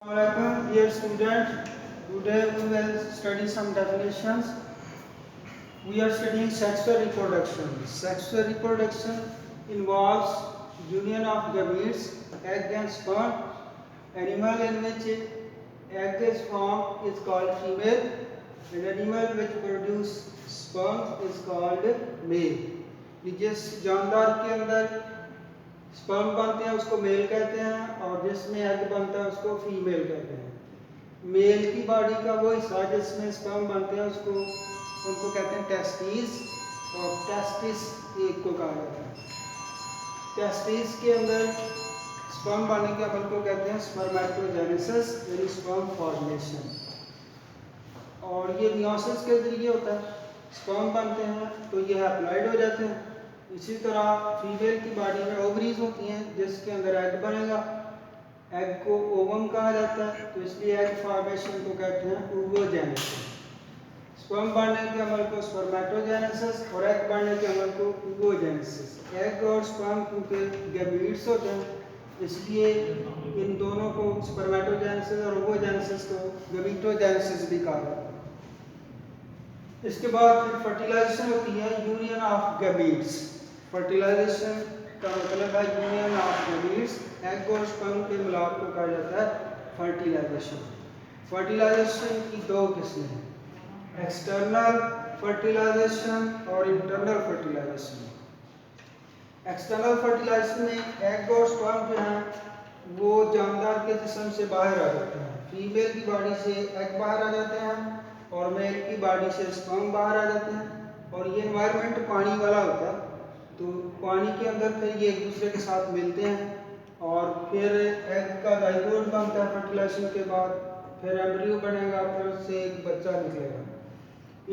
Assalamualaikum, dear student. Today we will study some definitions. We are studying sexual reproduction. Sexual reproduction involves union of gametes, egg and sperm. Animal in which egg is formed is called female, and animal which produce sperm is called male. जिस जानदार के अंदर sperm बनते हैं उसको mail कहते हैं और जिसमें एग बनता है उसको फीमेल कहते हैं। मेल की बॉडी का वो हिस्सा जिसमें स्पर्म बनते हैं उसको उनको कहते हैं टेस्टिस, और टेस्टिस एक को कहा जाता है। टेस्टिस के अंदर स्पर्म बनने के अमल को कहते हैं स्पर्मेटोजेनेसिस यानी स्पर्म फॉर्मेशन, और ये मियोसिस के जरिए होता है। स्पर्म बनते हैं तो ये हैप्लॉइड हो जाते हैं। इसी तरह फीमेल की बॉडी में ओवरीज होती हैं जिसके अंदर एग बनेगा। एग को ओवम कहा जाता है, तो इसलिए एग फॉर्मेशन को कहते हैं oogenesis। स्पर्म बनने के अमल को स्पर्मेटोजेनेसिस और एग बनने के अमल को oogenesis। एग और स्पर्म क्योंकि गैमीट्स होते हैं इसलिए इन दोनों को स्पर्मेटोजेनेसिस और oogenesis को गैमीटोजेनेसिस भी कहा जाता है। इसके बाद फिर फर्टिलाइजेशन होती है, यूनियन ऑफ गैमीट्स। फर्टिलाइजेशन का मतलब है यूनियन ऑफ गैमीट्स। एग और स्पर्म के मिलाप को कहा जाता है फर्टिलाइजेशन। फर्टिलाइजेशन की दो किस्में हैं, एक्सटर्नल फर्टिलाइजेशन और इंटरनल फर्टिलाइजेशन। एक्सटर्नल फर्टिलाइजेशन में एग और स्पर्म जो हैं वो जानदार के जिस्म से बाहर आ जाते हैं। फीमेल की बॉडी से एग बाहर आ जाते हैं और मेल की बॉडी से स्पर्म बाहर आ जाते हैं, और ये एनवायरनमेंट पानी वाला होता है तो पानी के अंदर फिर ये एक दूसरे के साथ मिलते हैं और फिर एग का जाइगोट बनता है फर्टिलाइजेशन के बाद, फिर एम्ब्रियो बनेगा, फिर उससे एक बच्चा निकलेगा।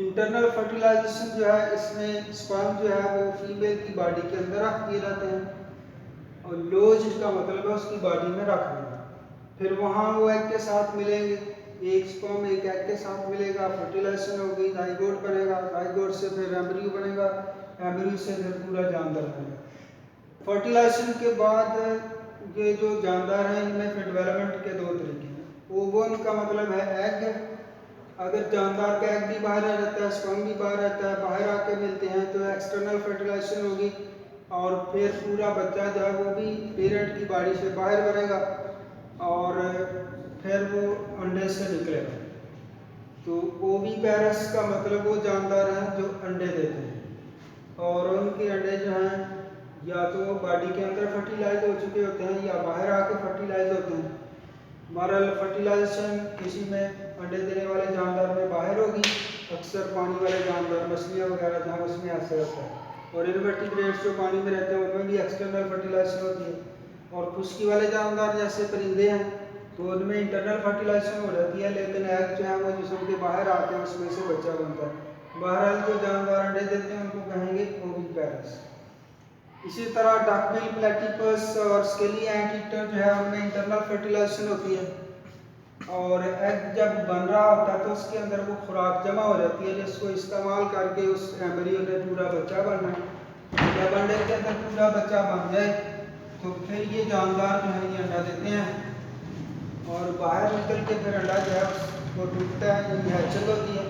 इंटरनल फर्टिलाइजेशन जो है इसमें स्पर्म जो है वो फीमेल की बॉडी के अंदर रख दिए जाते हैं और लोज इसका मतलब है उसकी बॉडी में रख देना, फिर वहाँ वो एग के साथ मिलेंगे। एक स्पर्म एक एग के साथ मिलेगा, फर्टिलाइजेशन होगी, जाइगोट बनेगा, जाइगोट से फिर एम्ब्रियो बनेगा, एम्ब्रियो से फिर पूरा जानदार बनेगा। फर्टिलाइजेशन के बाद ये जो जानदार हैं इनमें फिर डेवलपमेंट के दो तरीके हैं। ओवम का मतलब है एग, अगर जानदार का एग भी बाहर आ जाता है, स्पर्म भी बाहर आता है, बाहर आके मिलते हैं तो एक्सटर्नल फर्टिलाइजेशन होगी और फिर पूरा बच्चा जो है वो भी पेरेंट की बॉडी से बाहर बनेगा और फिर वो अंडे से निकलेगा। तो ओवीपेरस का मतलब वो जानदार हैं जो अंडे देते हैं और उनके अंडे जो हैं या तो बॉडी के अंदर फर्टिलाइज हो चुके होते हैं या बाहर आके फर्टिलाइज होते हैं। मॉरल फर्टिलाइजेशन किसी में अंडे देने वाले जानदार में बाहर होगी, अक्सर पानी वाले जानदार मछलियाँ वगैरह जहाँ उसमें ऐसे होता है, और इनवर्टिब्रेट्स जो पानी में रहते हैं उनमें भी एक्सटर्नल फर्टिलाइजेशन होती है, और खुश्की वाले जानदार जैसे परिंदे हैं तो उनमें इंटरनल फर्टिलाइजेशन हो जाती है, लेकिन एग जो है वो जिसम के बाहर आते हैं उसमें से बच्चा बनता है। बहरहाल जो जानदार अंडे देते हैं उनको कहेंगे ओविपेरस। इसी तरह डकबिल, प्लेटिपस और स्केली एंटीटर जो है उनमें इंटरनल फर्टिलाइजेशन होती है और एग जब बन रहा होता है तो उसके अंदर वो खुराक जमा हो जाती है जिसको इस्तेमाल करके उस एम्ब्रियो ने पूरा बच्चा बनना है। जब अंडे के अंदर पूरा बच्चा बन जाए तो फिर ये जानदार जो है ये अंडा देते हैं और बाहर निकल के फिर अंडा जो है वो टूटता है, यानी हैचल होती है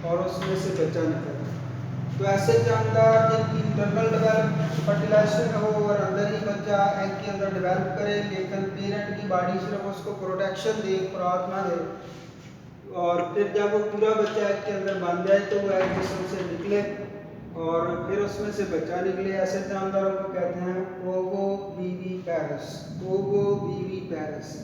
और उसमें से बच्चा निकलता है। तो ऐसे जानदार जिनकी इंटरनल डेवलप फर्टिलाइजेशन हो और अंदर ही बच्चा एग के अंदर डेवलप करे, लेकिन पेरेंट की बॉडी सिर्फ उसको प्रोटेक्शन दे, खुराक ना दे, और फिर जब वो पूरा बच्चा एग के अंदर बन जाए तो वो एग जिसम से निकले और फिर उसमें से बच्चा निकले, ऐसे जानदारों को कहते हैं ओवोविविपेरस। ओवोविविपेरस।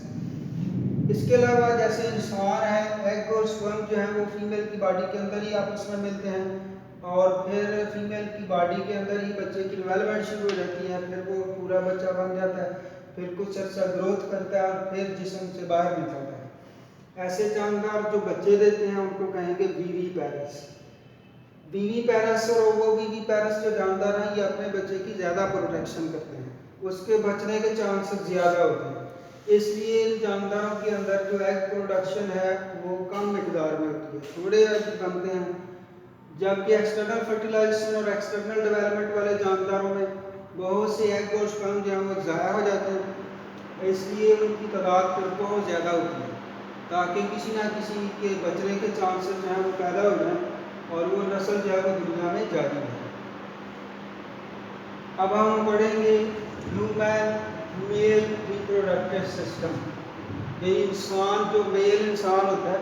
इसके अलावा जैसे इंसान है, एग और स्पर्म जो है वो फीमेल की बॉडी के अंदर ही आपस में मिलते हैं और फिर फीमेल की बॉडी के अंदर ही बच्चे की डेवलपमेंट शुरू हो जाती है, फिर वो पूरा बच्चा बन जाता है, फिर कुछ अर्सा ग्रोथ करता है और फिर जिस्म से बाहर निकलता है। ऐसे जानदार जो बच्चे देते हैं उनको कहेंगे विविपेरस। विविपेरस और ओवोविविपेरस जो जानदार हैं ये अपने बच्चे की ज़्यादा प्रोटेक्शन करते हैं, उसके बचने के चांसेस ज़्यादा होते हैं, इसलिए इन जानदारों के अंदर जो एग प्रोडक्शन है वो कम मिकदार में होती है, थोड़े एग बनते हैं। जबकि एक्सटर्नल फर्टिलाइजेशन और एक्सटर्नल डेवलपमेंट वाले जानदारों में बहुत से एग और स्पर्म जो हैं वो ज़ाया हो जाते हैं। इसलिए उनकी तादाद फिर बहुत ज़्यादा होती है, ताकि किसी ना किसी के बचने के चांसेस जो हैं वो पैदा हो जाएँ और वो नस्ल जो है वो दुनिया में जारी है। अब हम पढ़ेंगे ह्यूमन मेल रिप्रोडक्टिव सिस्टम। ये इंसान जो मेल इंसान होता है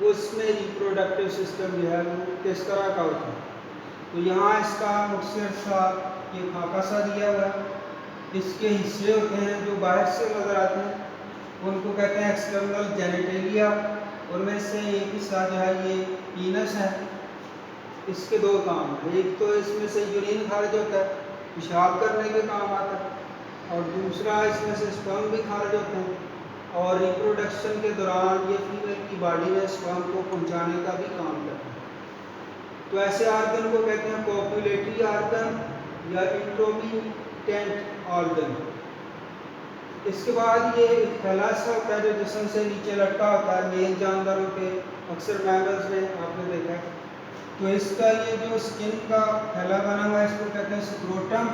उसमें रिप्रोडक्टिव सिस्टम जो है वो किस तरह का होता है। तो यहाँ इसका मुख्तसर सा ये खाका सा दिया हुआ है। इसके हिस्से होते हैं जो बाहर से नज़र आते हैं उनको कहते हैं एक्सटर्नल जेनिटेलिया। उनमें से एक हिस्सा जो है ये पीनस है। इसके दो काम हैं, एक तो इसमें से यूरिन खारिज होता है, पेशाब करने के काम आता है, और दूसरा इसमें से स्पर्म भी खारिज होते हैं और रिप्रोडक्शन के दौरान ये फीमेल की बॉडी में स्पर्म को पहुंचाने का भी काम करता है। तो ऐसे आर्गन को कहते हैं कॉपुलेटरी आर्गन या इंट्रोमिटेंट ऑर्गन। इसके बाद ये एक थैला सा होता है जो जिस्म से नीचे लटका होता है, मेल जानवरों पे, अक्सर मैमल्स में आपने देखा है। तो इसका ये जो स्किन का थैला बना हुआ है इसको कहते हैं स्क्रोटम,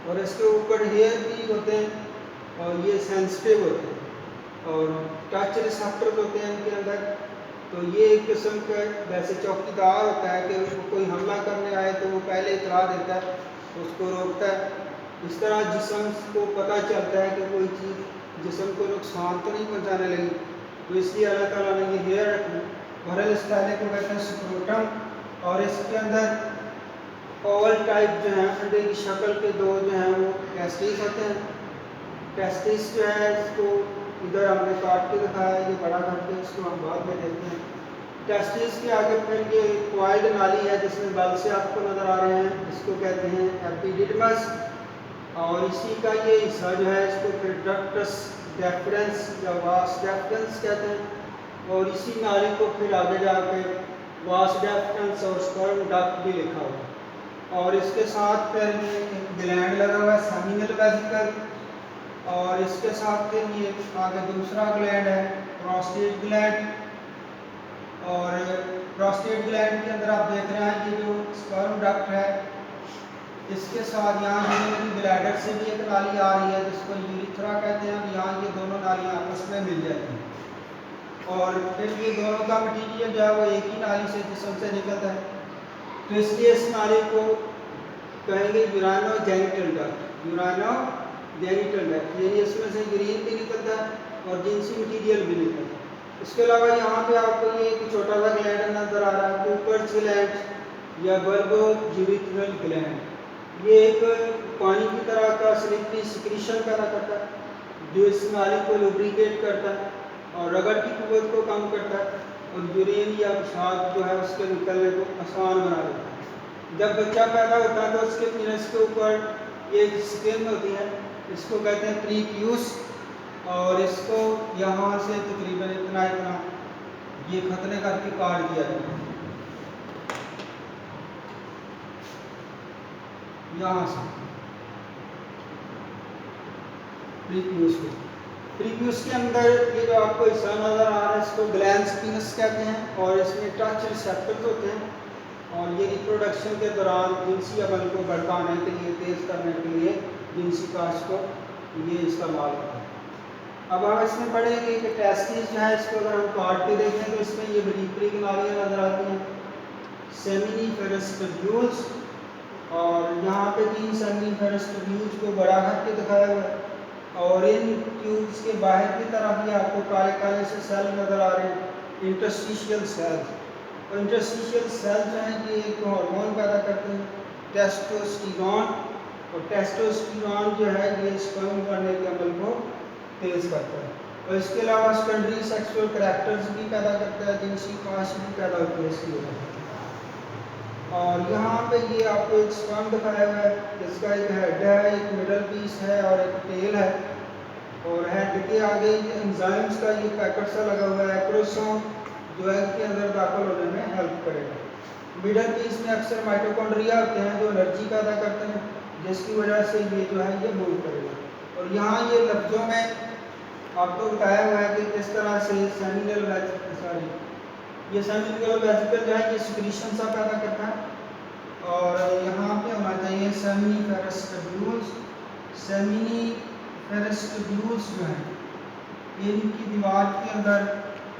और इसके ऊपर हेयर भी होते हैं और ये सेंसिटिव होते हैं और टच रिसेप्टर्स होते हैं इनके अंदर। तो ये एक किस्म का वैसे चौकीदार होता है कि उसको कोई हमला करने आए तो वो पहले इतला देता है, उसको रोकता है। इस तरह जिस्म को पता चलता है कि कोई चीज़ जिस्म को नुकसान तो नहीं पहुंचाने लगी, तो इसलिए अल्लाह ताला ने ये हेयर रखी। बहरहाल इस थैले को कहते हैं स्क्रोटम, और इसके अंदर ओवल टाइप जो है अंडे की शक्ल के दो जो हैं वो टेस्टिस होते हैं। टेस्टिस जो है इसको इधर हमने काट के दिखाया, ये बड़ा करके इसको हम बाद में देखते हैं। टेस्टिस के आगे फिर ये क्वाइल्ड नाली है जिसमें बल से आपको नज़र आ रहे हैं, इसको कहते हैं एपिडिडमस, और इसी का ये हिस्सा जो है इसको फिर डक्टस डेफरेंस या वास डेफरेंस कहते हैं, और इसी नाली को फिर आगे जाके वास डेफरेंस और स्पर्म डक्ट भी लिखा हुआ है। और इसके साथ फिर ये ग्लैंड लगा हुआ है सेमिनल वेसिकल, और इसके साथ फिर ये आगे दूसरा ग्लैंड है प्रोस्टेट ग्लैंड, और प्रोस्टेट ग्लैंड के अंदर आप देख रहे हैं ये जो स्पर्म डक्ट है इसके साथ यहाँ यूरिनरी ब्लैडर से भी एक नाली आ रही है जिसको यूरिथ्रा कहते हैं। यहाँ ये दोनों नालियाँ आपस में मिल जाती हैं और फिर ये दोनों का मटीरियल जो है वो एक ही नाली से जिस्म से निकलता है। तो इसलिए इस नाली को कहेंगे यूरानो जेनिटल डक्ट। यूरानो जेनिटल डक्ट यानी इसमें से यूरिन भी निकलता है और जिनसी मटीरियल भी निकलता है। इसके अलावा यहाँ पे आपको ये एक छोटा सा ग्लैंड नजर आ रहा है कूपर्स ग्लैंड या बल्बो यूरिथ्रल ग्लैंड। ये एक पानी की तरह का स्लिपरी सिक्रीशन पैदा करता है जो इस नाली को लुब्रिकेट करता है और रगड़ की कुव्वत को कम करता है और यूरिन या पेशाब जो है उसके निकलने को आसान बना देता है। जब बच्चा पैदा होता है तो उसके पीनस के ऊपर एक स्किन होती है, इसको कहते हैं प्रीक्यूस, और इसको यहाँ से तकरीबन इतना इतना ये खतने करके काट दिया जाता है यहाँ से प्रीक्यूस को। प्रीक्यूस के अंदर ये जो आपको हिस्सा नज़र आ रहा है इसको ग्लैंड्स पीनस कहते हैं और इसमें टच रिसेप्टर्स होते हैं और ये रिप्रोडक्शन के दौरान जिनसी अमल को भड़काने के लिए, तेज़ करने के लिए जिनसी काश को ये इस्तेमाल होता है। अब हम इसमें पढ़ेंगे कि टेस्टिस जो है इसको अगर हम काट के देखें तो इसमें ये बड़ी बड़ी नालियाँ नज़र आती हैं सेमिनिफेरस ट्यूब्यूल्स, और यहाँ पे भी सेमिनिफेरस ट्यूब्यूल्स को बड़ा करके दिखाया हुआ है और इन ट्यूब्स के बाहर की तरफ भी आपको काले काले से सेल नज़र आ रहे हैं इंटरस्टिशियल सेल्स। और इंटरस्टिशियल सेल जो हैं ये एक हार्मोन पैदा करते हैं टेस्टोस्टेरोन, और टेस्टोस्टेरोन जो है ये स्पर्म बनने के अमल को तेज़ करता है और इसके अलावा सेकेंडरी सेक्सुअल करैक्टर्स भी पैदा करता है, जिनसी ख्वाहिश भी पैदा होती है इसकी वजह से। और यहाँ पे ये आपको एक स्पर्म दिखाया हुआ है, इसका एक हेड है, एक मिडल पीस है और एक टेल है, और हेड के आगे ये एंजाइम्स का ये पैकेट सा लगा हुआ है एक्रोसोम जो है के अंदर दाखिल होने में हेल्प करेगा। मिडल पीस में अक्सर माइटोकॉन्ड्रिया होते हैं जो एनर्जी पैदा करते हैं जिसकी वजह से ये जो है ये मूव करेगा। और यहाँ ये लफ्ज़ों में आपको बताया हुआ है कि किस तरह से सेमिनल ये सेमिनल वेसिकल जो है ये सिक्रीशन सा पैदा करता है और यहाँ पे होना चाहिए सेमिनिफेरस ट्यूब्यूल्स। सेमिनिफेरस फिर स्टूब्यूल्स जो हैं इनकी दीवार के अंदर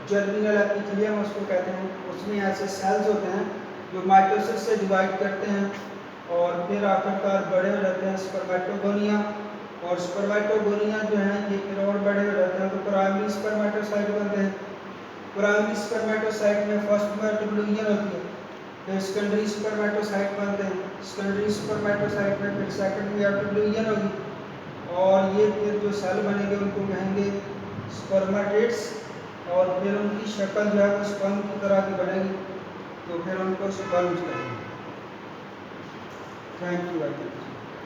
जर्मिनल एपिथेलियम उसको कहते हैं, उसमें ऐसे सेल्स होते हैं जो माइटोसिस से डिवाइड करते हैं और फिर आखिरकार बड़े हो जाते हैं स्पर्मेटोगोनिया, और स्पर्मेटोगोनिया जो है ये फिर और बड़े हो जाते हैं तो प्राइमरी स्पर्मेटोसाइट बनते हैं। प्राइमरी स्पर्मेटोसाइट में फर्स्ट में ट्यूबुलिन होती है, फिर सेकेंडरी स्पर्मेटोसाइट बनते हैं, सेकेंडरी स्पर्मेटोसाइट में फिर सेकेंड में ट्यूबुलिन होगी और ये फिर जो सेल बनेंगे उनको कहेंगे स्पर्मेटेट्स, और फिर उनकी शक्ल जो है वो स्पर्म की तरह की बनेगी तो फिर उनको स्पर्म्स कहेंगे। Thank you.